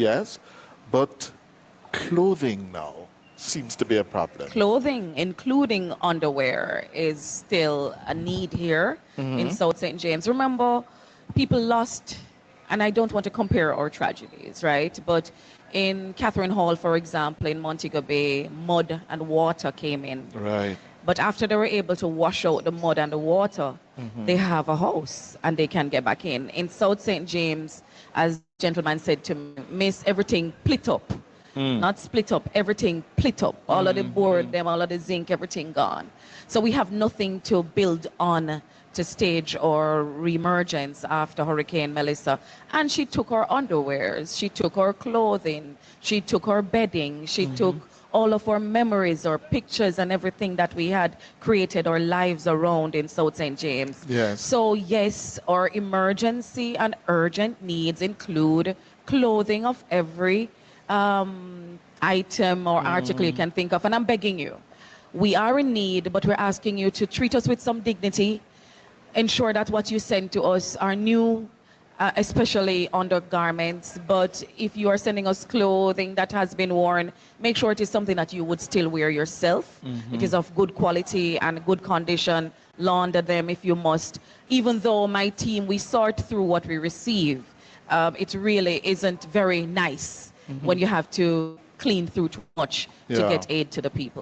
yes, but clothing now seems to be a problem. Clothing, including underwear, is still a need here in Hmm. South St. James. Remember, people lost, and I don't want to compare our tragedies, right? But in Catherine Hall, for example, in Montego Bay, mud and water came in. Right. But after they were able to wash out the mud and the water, they Hmm. have a house and they can get back in. In South St. James, as the gentleman said to me, miss, everything split up. Mm. Not split up, everything split up. All of the board, Mm. them, all of the zinc, everything gone. So we have nothing to build on to stage or reemergence after Hurricane Melissa. And she took our underwears, she took our clothing, she took our bedding, she took all of our memories, our pictures, and everything that we had created our lives around in South St. James. Yes. So, yes, our emergency and urgent needs include clothing of every item or article you Mm. can think of. And I'm begging you, we are in need, but we're asking you to treat us with some dignity, ensure that what you send to us are new, especially undergarments. But if you are sending us clothing that has been worn, make sure it is something that you would still wear yourself. It is of good quality and good condition. Launder them if you must. Even though my team, we sort through what we receive, it really isn't very nice when you have to clean through too much to Yeah. get aid to the people.